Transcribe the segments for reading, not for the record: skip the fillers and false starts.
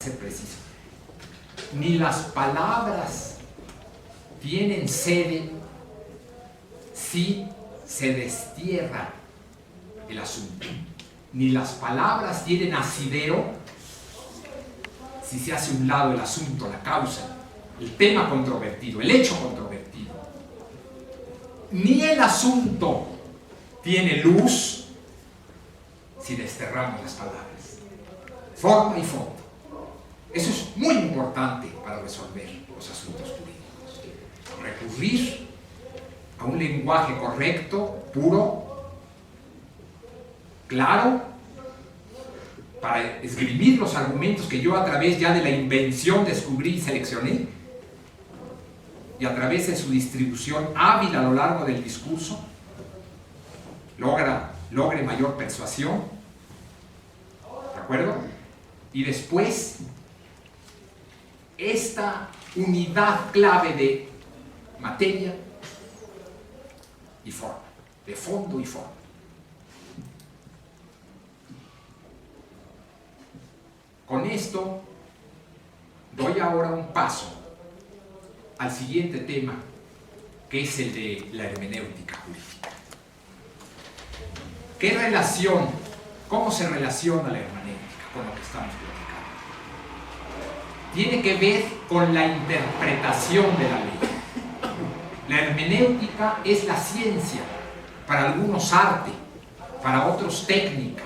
ser preciso. Ni las palabras tienen sede si se destierra el asunto. Ni las palabras tienen asidero si se hace a un lado el asunto, la causa, el tema controvertido, el hecho controvertido. Ni el asunto tiene luz si desterramos las palabras. Forma y fondo. Eso es muy importante para resolver los asuntos jurídicos. Recurrir a un lenguaje correcto, puro, claro, para esgrimir los argumentos que yo a través ya de la invención descubrí y seleccioné, y a través de su distribución hábil a lo largo del discurso, logre mayor persuasión, ¿de acuerdo? Y después, esta unidad clave de materia y forma, de fondo y forma. Con esto doy ahora un paso al siguiente tema, que es el de la hermenéutica jurídica. ¿Qué relación, cómo se relaciona la hermenéutica con lo que estamos platicando? Tiene que ver con la interpretación de la ley. La hermenéutica es la ciencia, para algunos arte, para otros técnica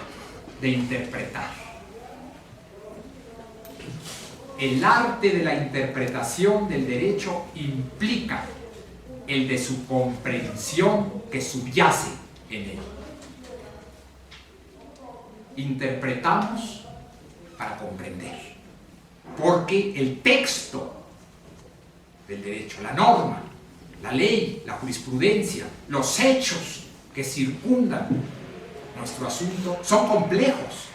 de interpretar. El arte de la interpretación del derecho implica el de su comprensión que subyace en él. Interpretamos para comprender, porque el texto del derecho, la norma, la ley, la jurisprudencia, los hechos que circundan nuestro asunto son complejos.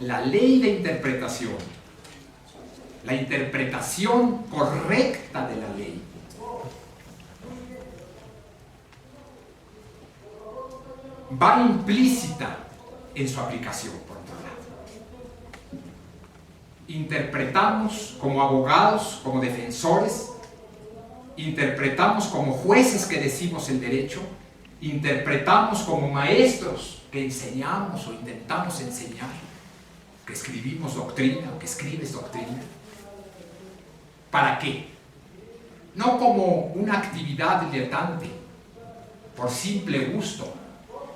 La ley de interpretación, la interpretación correcta de la ley, va implícita en su aplicación, por otro lado. Interpretamos como abogados, como defensores, interpretamos como jueces que decimos el derecho, interpretamos como maestros que enseñamos o intentamos enseñar, que escribimos doctrina, o que escribes doctrina. ¿Para qué? No como una actividad diletante, por simple gusto,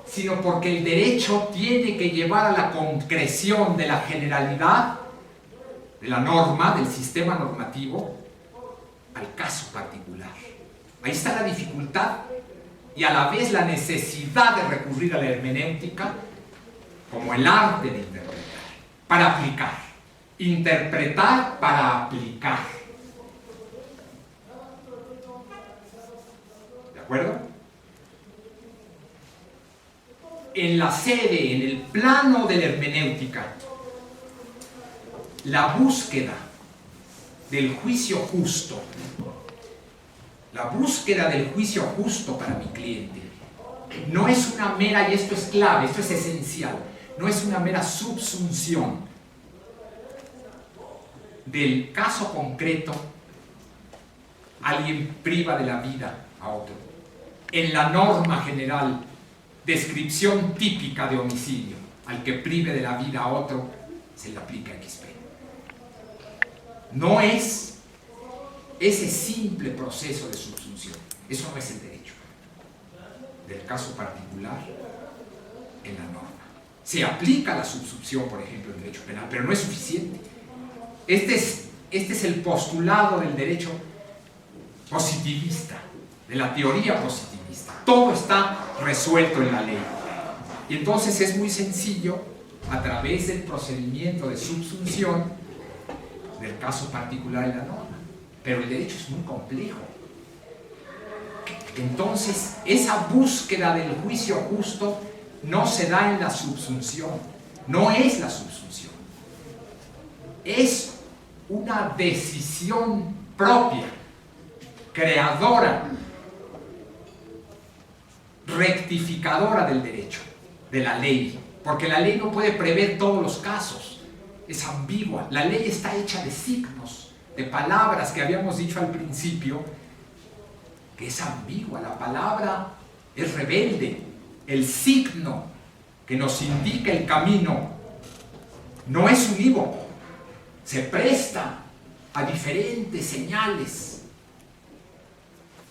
sino porque el derecho tiene que llevar a la concreción de la generalidad de la norma, del sistema normativo, al caso particular. Ahí está la dificultad y a la vez la necesidad de recurrir a la hermenéutica como el arte de interpretar, para aplicar. Interpretar para aplicar. ¿De acuerdo? En la sede, en el plano de la hermenéutica, la búsqueda del juicio justo, la búsqueda del juicio justo para mi cliente, no es una mera, y esto es clave, esto es esencial, no es una mera subsunción del caso concreto. Alguien priva de la vida a otro. En la norma general, descripción típica de homicidio, al que prive de la vida a otro, se le aplica XP. No es ese simple proceso de subsunción. Eso no es el derecho. Del caso particular, en la norma. Se aplica la subsunción, por ejemplo, en derecho penal, pero no es suficiente. Este es el postulado del derecho positivista, de la teoría positivista. Todo está resuelto en la ley. Y entonces es muy sencillo, a través del procedimiento de subsunción, del caso particular en la norma. Pero el derecho es muy complejo. Entonces, esa búsqueda del juicio justo no se da en la subsunción, no es la subsunción. Es una decisión propia, creadora, rectificadora del derecho, de la ley, porque la ley no puede prever todos los casos, es ambigua. La ley está hecha de signos, de palabras que habíamos dicho al principio, que es ambigua. La palabra es rebelde. El signo que nos indica el camino no es unívoco, se presta a diferentes señales.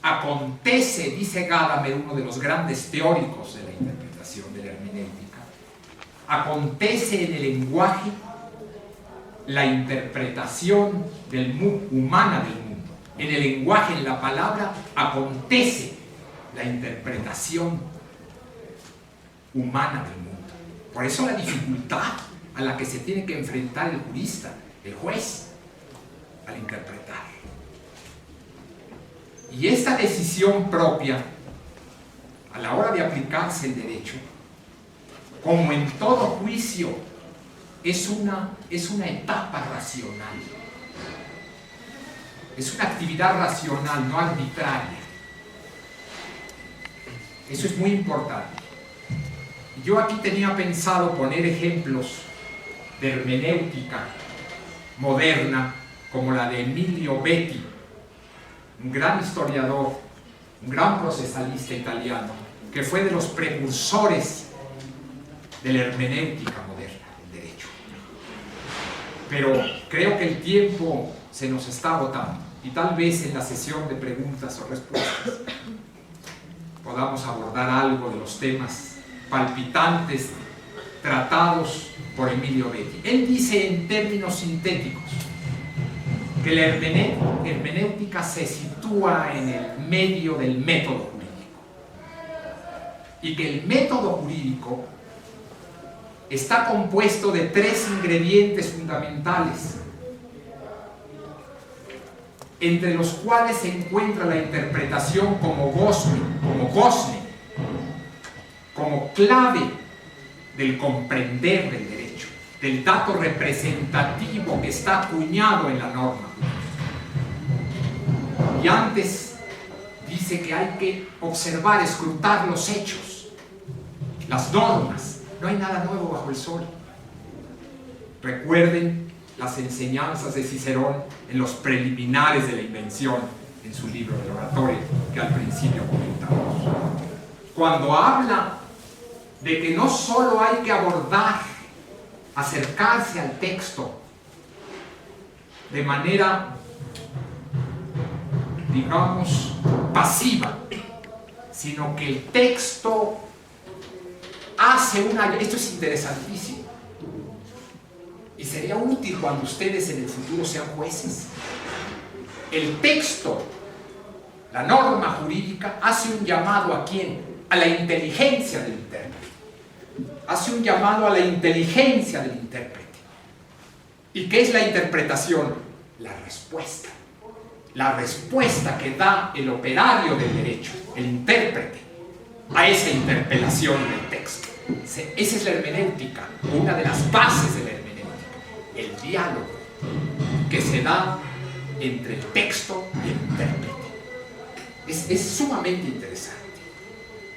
Acontece, dice Gadamer, uno de los grandes teóricos de la interpretación, de la hermenéutica, acontece en el lenguaje la interpretación humana del mundo. En el lenguaje, en la palabra, acontece la interpretación humana del mundo. Por eso la dificultad a la que se tiene que enfrentar el jurista, el juez, al interpretar. Y esta decisión propia, a la hora de aplicarse el derecho, como en todo juicio, es una etapa racional. Es una actividad racional, no arbitraria. Eso es muy importante. Yo aquí tenía pensado poner ejemplos de hermenéutica moderna, como la de Emilio Betti, un gran historiador, un gran procesalista italiano, que fue de los precursores de la hermenéutica moderna, del derecho. Pero creo que el tiempo se nos está agotando, y tal vez en la sesión de preguntas o respuestas podamos abordar algo de los temas palpitantes tratados por Emilio Betti. Él dice en términos sintéticos que la hermenéutica se sitúa en el medio del método jurídico y que el método jurídico está compuesto de 3 ingredientes fundamentales, entre los cuales se encuentra la interpretación como gozne, como clave del comprender del derecho, del dato representativo que está acuñado en la norma. Y antes dice que hay que observar, escrutar los hechos, las normas. No hay nada nuevo bajo el sol. Recuerden las enseñanzas de Cicerón en los preliminares de la invención, en su libro del oratorio, que al principio comentamos. Cuando habla de que no solo hay que abordar, acercarse al texto de manera, digamos, pasiva, sino que el texto hace esto es interesantísimo, y sería útil cuando ustedes en el futuro sean jueces. El texto, la norma jurídica, hace un llamado ¿a quién? A la inteligencia del intérprete. Hace un llamado a la inteligencia del intérprete. ¿Y qué es la interpretación? La respuesta. La respuesta que da el operario del derecho, el intérprete, a esa interpelación del texto. Esa es la hermenéutica, una de las bases de la hermenéutica. El diálogo que se da entre el texto y el intérprete. Es sumamente interesante.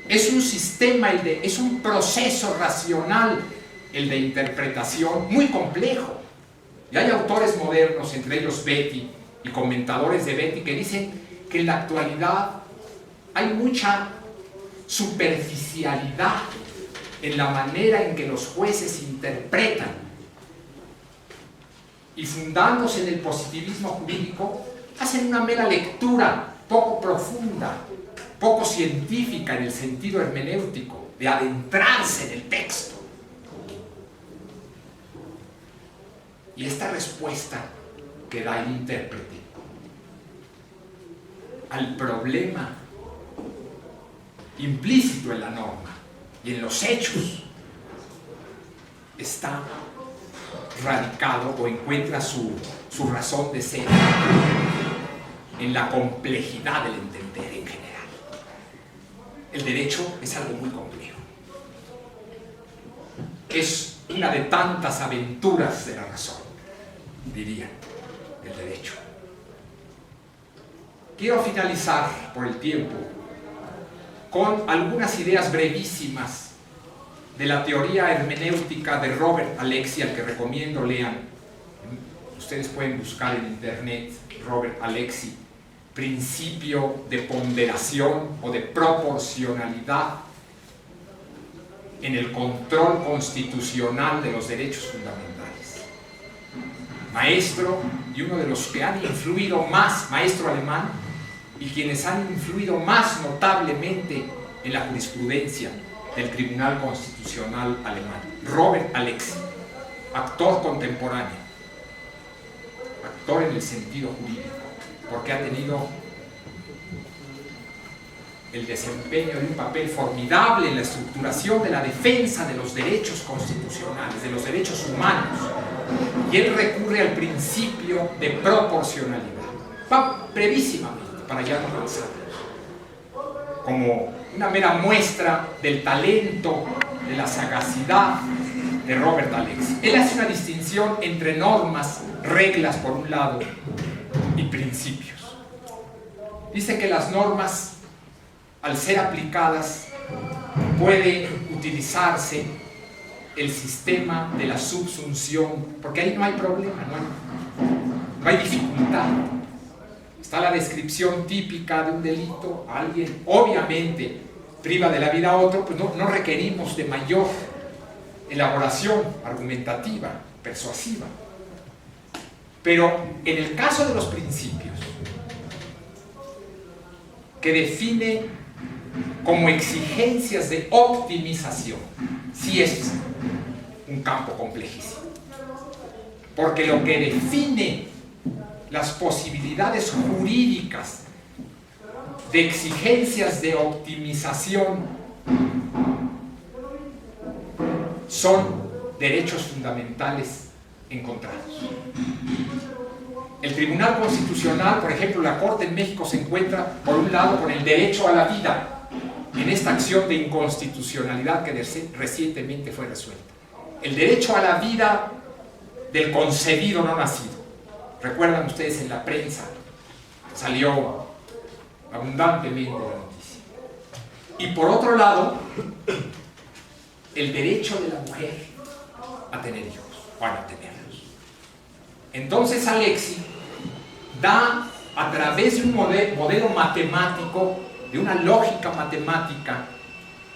Es un sistema, es un proceso racional, el de interpretación, muy complejo. Y hay autores modernos, entre ellos Betti y comentadores de Betti, que dicen que en la actualidad hay mucha superficialidad en la manera en que los jueces interpretan, y fundándose en el positivismo jurídico, hacen una mera lectura poco profunda, poco científica en el sentido hermenéutico, de adentrarse en el texto. Y esta respuesta que da el intérprete al problema implícito en la norma y en los hechos está radicado o encuentra su razón de ser en la complejidad del entender en general. El derecho es algo muy complejo. Es una de tantas aventuras de la razón, diría, el derecho. Quiero finalizar por el tiempo con algunas ideas brevísimas de la teoría hermenéutica de Robert Alexy, al que recomiendo lean. Ustedes pueden buscar en internet Robert Alexy, principio de ponderación o de proporcionalidad en el control constitucional de los derechos fundamentales. Maestro y uno de los que han influido más, maestro alemán, y quienes han influido más notablemente en la jurisprudencia del Tribunal Constitucional alemán. Robert Alexy, actor contemporáneo, actor en el sentido jurídico, porque ha tenido el desempeño de un papel formidable en la estructuración de la defensa de los derechos constitucionales, de los derechos humanos, y él recurre al principio de proporcionalidad. Va brevísimamente, para ya no avanzar, como una mera muestra del talento, de la sagacidad de Robert Alexy. Él hace una distinción entre normas, reglas por un lado, y principios. Dice que las normas, al ser aplicadas, puede utilizarse el sistema de la subsunción, porque ahí no hay problema, no hay dificultad. Está la descripción típica de un delito, alguien obviamente priva de la vida a otro, pues no requerimos de mayor elaboración argumentativa, persuasiva. Pero en el caso de los principios, que define como exigencias de optimización, sí es un campo complejísimo, porque lo que define las posibilidades jurídicas de exigencias de optimización son derechos fundamentales encontrados. El Tribunal Constitucional, por ejemplo, la Corte en México se encuentra, por un lado, con el derecho a la vida, en esta acción de inconstitucionalidad que recientemente fue resuelta. El derecho a la vida del concebido no nacido. Recuerdan ustedes, en la prensa salió abundantemente la noticia. Y por otro lado, el derecho de la mujer a tener hijos, o a no tenerlos. Entonces Alexy da, a través de un modelo matemático, de una lógica matemática,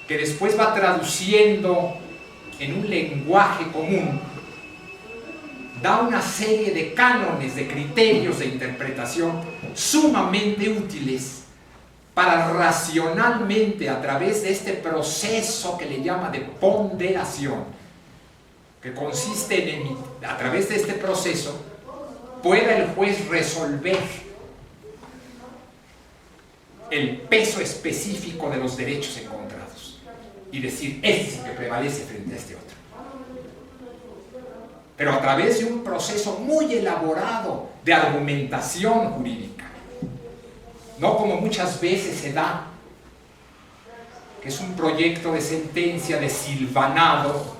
que después va traduciendo en un lenguaje común, da una serie de cánones, de criterios de interpretación sumamente útiles para racionalmente, a través de este proceso que le llama de ponderación, que consiste en, a través de este proceso, pueda el juez resolver el peso específico de los derechos encontrados y decir, este es el que prevalece frente a este otro. Pero a través de un proceso muy elaborado de argumentación jurídica, no como muchas veces se da, que es un proyecto de sentencia desilvanado,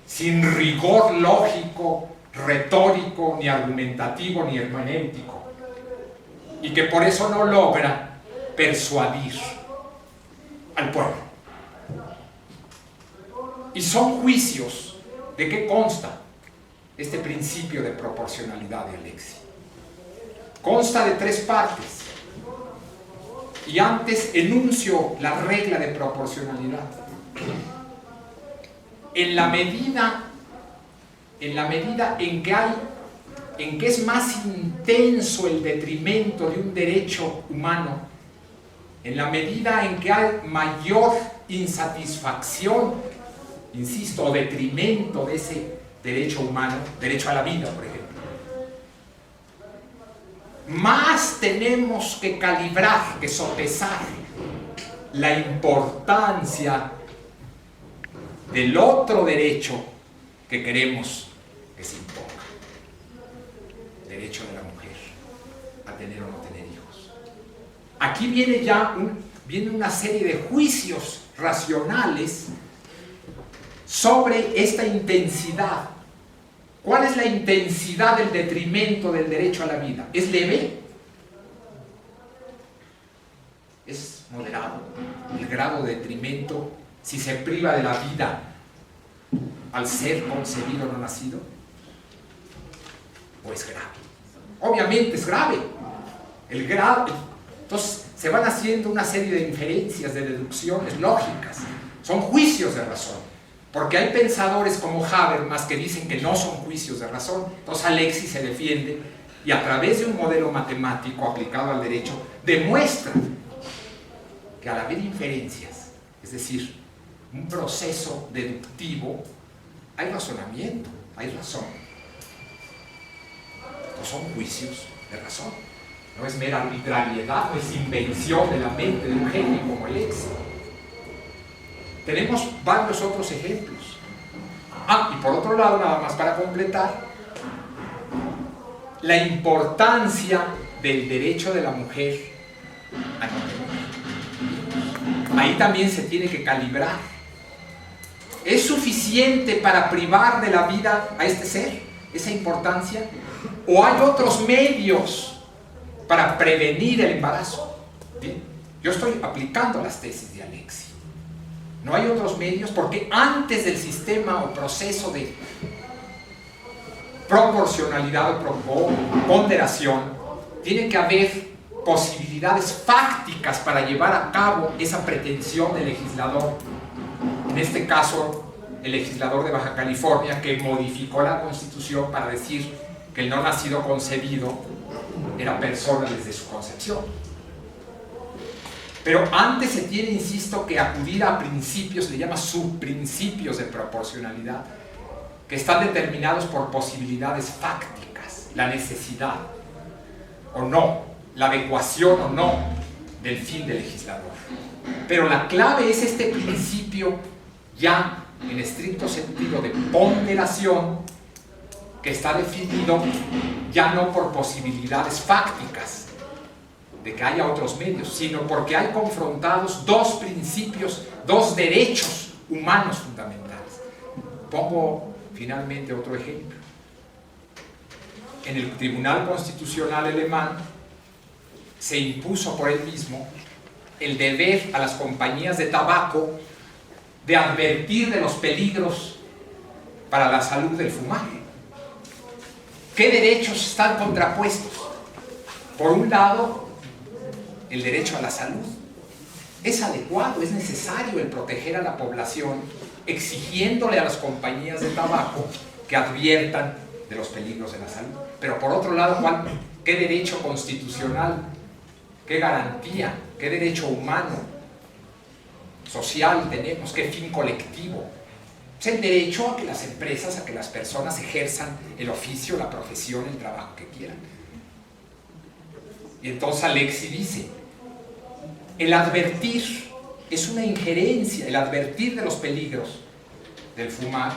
sin rigor lógico, retórico, ni argumentativo, ni hermenéutico, y que por eso no logra persuadir al pueblo. Y son juicios. ¿De qué consta este principio de proporcionalidad de Alexy? Consta de 3 partes. Y antes enuncio la regla de proporcionalidad. En la medida en que es más intenso el detrimento de un derecho humano, en la medida en que hay mayor insatisfacción, insisto, o detrimento de ese derecho humano, derecho a la vida, por ejemplo, más tenemos que calibrar, que sopesar la importancia del otro derecho que queremos que se imponga. Derecho de la mujer a tener o no tener hijos. Aquí viene una serie de juicios racionales sobre esta intensidad. ¿Cuál es la intensidad del detrimento del derecho a la vida? ¿Es leve? ¿Es moderado? ¿El grado de detrimento si se priva de la vida al ser concebido no nacido? ¿O es grave? Obviamente es grave. Entonces se van haciendo una serie de inferencias, de deducciones lógicas. Son juicios de razón. Porque hay pensadores como Habermas que dicen que no son juicios de razón. Entonces Alexis se defiende y a través de un modelo matemático aplicado al derecho demuestra que al haber inferencias, es decir, un proceso deductivo, hay razonamiento, hay razón. No son juicios de razón. No es mera arbitrariedad, no es invención de la mente de un genio como Alexis. Tenemos varios otros ejemplos. Y por otro lado, nada más para completar, la importancia del derecho de la mujer a no tener. Ahí también se tiene que calibrar. ¿Es suficiente para privar de la vida a este ser esa importancia? ¿O hay otros medios para prevenir el embarazo? ¿Bien? Yo estoy aplicando las tesis de Alexis. No hay otros medios porque antes del sistema o proceso de proporcionalidad o ponderación tiene que haber posibilidades fácticas para llevar a cabo esa pretensión del legislador. En este caso, el legislador de Baja California, que modificó la Constitución para decir que el no nacido concebido era persona desde su concepción. Pero antes se tiene, insisto, que acudir a principios, se le llama subprincipios de proporcionalidad, que están determinados por posibilidades fácticas, la necesidad o no, la adecuación o no del fin del legislador. Pero la clave es este principio ya en estricto sentido de ponderación, que está definido ya no por posibilidades fácticas de que haya otros medios, sino porque hay confrontados dos principios, dos derechos humanos fundamentales. Pongo finalmente otro ejemplo. En el Tribunal Constitucional alemán se impuso por él mismo el deber a las compañías de tabaco de advertir de los peligros para la salud del fumar. ¿Qué derechos están contrapuestos? Por un lado, el derecho a la salud. Es adecuado, es necesario el proteger a la población, exigiéndole a las compañías de tabaco que adviertan de los peligros de la salud. Pero por otro lado, ¿qué derecho constitucional, qué garantía, qué derecho humano, social tenemos, qué fin colectivo? Es el derecho a que las empresas, a que las personas ejerzan el oficio, la profesión, el trabajo que quieran. Y entonces Alexis dice, el advertir es una injerencia, el advertir de los peligros del fumar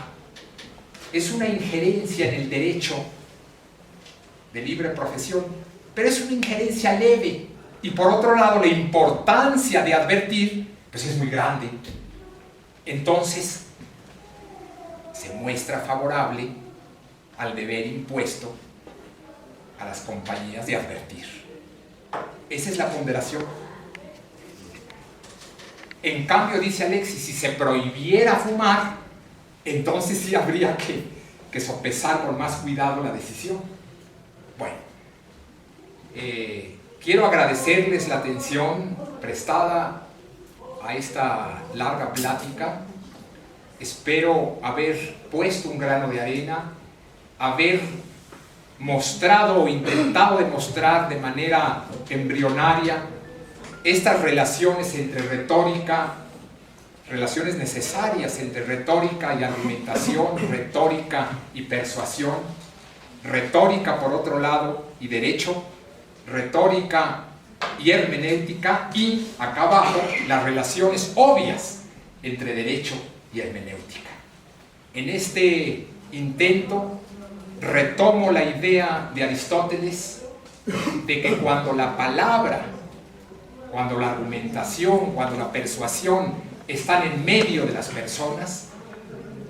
es una injerencia en el derecho de libre profesión, pero es una injerencia leve. Y por otro lado, la importancia de advertir pues es muy grande. Entonces se muestra favorable al deber impuesto a las compañías de advertir. Esa es la ponderación. En cambio, dice Alexis, si se prohibiera fumar, entonces sí habría que sopesar con más cuidado la decisión. Bueno, quiero agradecerles la atención prestada a esta larga plática. Espero haber puesto un grano de arena, haber mostrado o intentado demostrar de manera embrionaria estas relaciones entre retórica, relaciones necesarias entre retórica y argumentación, retórica y persuasión, retórica por otro lado y derecho, retórica y hermenéutica, y acá abajo las relaciones obvias entre derecho y hermenéutica. En este intento retomo la idea de Aristóteles de que cuando la palabra, cuando la argumentación, cuando la persuasión están en medio de las personas,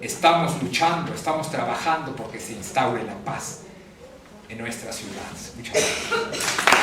estamos luchando, estamos trabajando porque se instaure la paz en nuestras ciudades. Muchas gracias.